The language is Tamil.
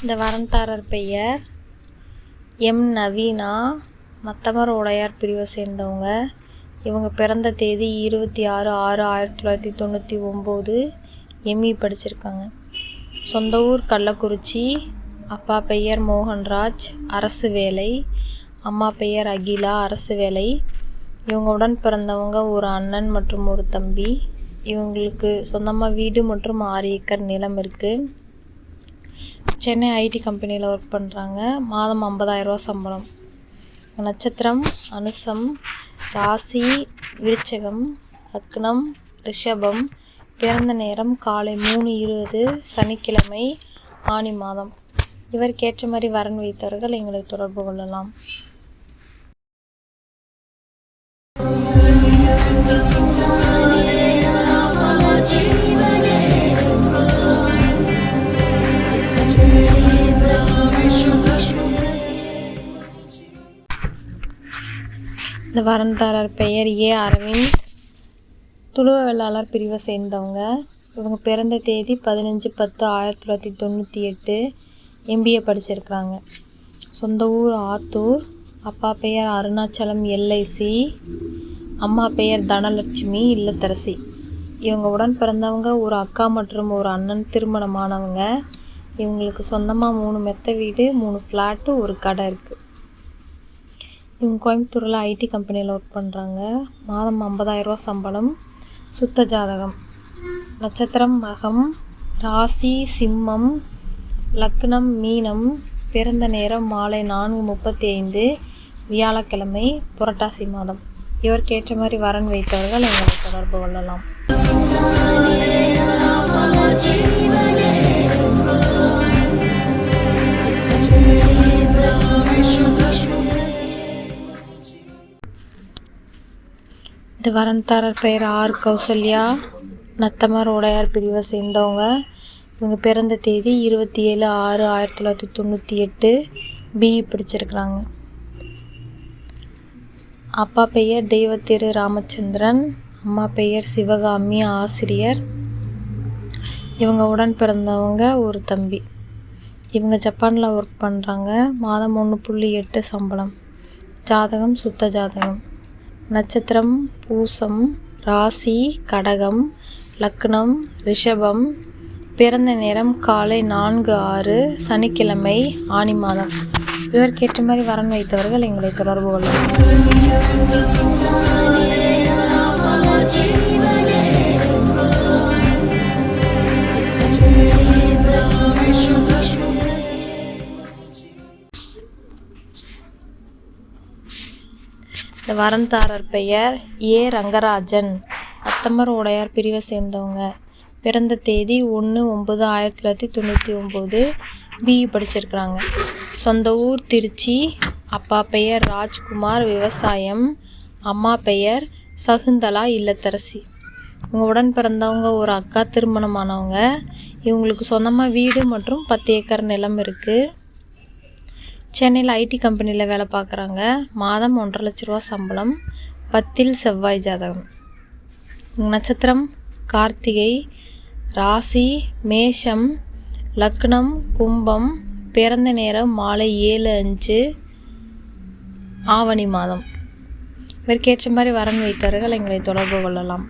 இந்த வரன்தாரர் பெயர் எம். நவீனா, மத்தமர் உடையார் பிரிவை சேர்ந்தவங்க. இவங்க பிறந்த தேதி 26/6/1999. எம்இ படிச்சிருக்காங்க. சொந்த ஊர் கள்ளக்குறிச்சி. அப்பா பெயர் மோகன்ராஜ், அரசு வேலை. அம்மா பெயர் அகிலா, அரசு வேலை. இவங்க உடன் பிறந்தவங்க ஒரு அண்ணன் மற்றும் ஒரு தம்பி. இவங்களுக்கு சொந்தமாக வீடு மற்றும் 6 ஏக்கர் நிலம் இருக்குது. சென்னை ஐடி கம்பெனியில் ஒர்க் பண்ணுறாங்க. மாதம் 50,000 ரூபா சம்பளம். நட்சத்திரம் அனுசம். ராசி விருச்சகம். லக்னம் ரிஷபம். பிறந்த நேரம் காலை 3:20, சனிக்கிழமை, ஆனி மாதம். இவருக்கேற்ற மாதிரி வரன் வைத்தவர்கள் எங்களுக்கு தொடர்பு கொள்ளலாம். இந்த வரன்தாரர் பெயர் ஏ. அரவிந்த், துளுவலாளர் பிரிவை சேர்ந்தவங்க. இவங்க பிறந்த தேதி 15/10/1998. எம்பிஏ படிச்சிருக்கிறாங்க. சொந்த ஊர் ஆத்தூர். அப்பா பெயர் அருணாச்சலம், எல்ஐசி. அம்மா பெயர் தனலட்சுமி, இல்லத்தரசி. இவங்க உடன் பிறந்தவங்க ஒரு அக்கா மற்றும் ஒரு அண்ணன், திருமணமானவங்க. இவங்களுக்கு சொந்தமாக 3 மெத்த வீடு, 3 ஃப்ளாட்டு, ஒரு கடை இருக்குது. இவங்க கோயம்புத்தூரில் ஐடி கம்பெனியில் ஒர்க் பண்ணுறாங்க. மாதம் 50,000 ரூபா சம்பளம். சுத்த ஜாதகம். நட்சத்திரம் மகம். ராசி சிம்மம். லக்னம் மீனம். பிறந்த நேரம் மாலை 4:35, வியாழக்கிழமை, புரட்டாசி மாதம். இவருக்கேற்ற மாதிரி வரன் வைத்தவர்கள் எங்களை தொடர்பு கொள்ளலாம். இந்த வரன்தாரர் பெயர் ஆர். கௌசல்யா, நத்தமர் உடையார் பிரிவை சேர்ந்தவங்க. இவங்க பிறந்த தேதி 27/6/1998. பிஇ படிச்சிருக்கிறாங்க. அப்பா பெயர் தெய்வத்திரு ராமச்சந்திரன். அம்மா பெயர் சிவகாமி, ஆசிரியர். இவங்க உடன் பிறந்தவங்க ஒரு தம்பி. இவங்க ஜப்பானில் ஒர்க் பண்ணுறாங்க. மாதம் 1.8 சம்பளம். ஜாதகம் சுத்த ஜாதகம். நட்சத்திரம் பூசம். ராசி கடகம். லக்னம் ரிஷபம். பிறந்த நேரம் காலை 4:06, சனிக்கிழமை, ஆனி மாதம். இவருக்கேற்ற மாதிரி வரன் வைத்தவர்கள் எங்களை தொடர்பு கொள்ளலாம். இந்த வரன்தாரர் பெயர் ஏ. ரங்கராஜன், அத்தமர் உடையார் பிரிவை சேர்ந்தவங்க. பிறந்த தேதி 1/9/1999. பிஇ படிச்சிருக்கிறாங்க. சொந்த ஊர் திருச்சி. அப்பா பெயர் ராஜ்குமார், விவசாயம். அம்மா பெயர் சகுந்தலா, இல்லத்தரசி. இவங்க உடன் பிறந்தவங்க ஒரு அக்கா, திருமணமானவங்க. இவங்களுக்கு சொந்தமாக வீடு மற்றும் 10 ஏக்கர் நிலம் இருக்குது. சென்னையில் ஐடி கம்பெனியில் வேலை பார்க்குறாங்க. மாதம் 1.5 லட்ச ரூபா சம்பளம். 10 செவ்வாய் ஜாதகம். நட்சத்திரம் கார்த்திகை. ராசி மேஷம். லக்னம் கும்பம். பிறந்த நேரம் மாலை 7:05, ஆவணி மாதம். இவருக்கேற்ற மாதிரி வரன் வைத்தவர்கள் எங்களை தொடர்பு கொள்ளலாம்.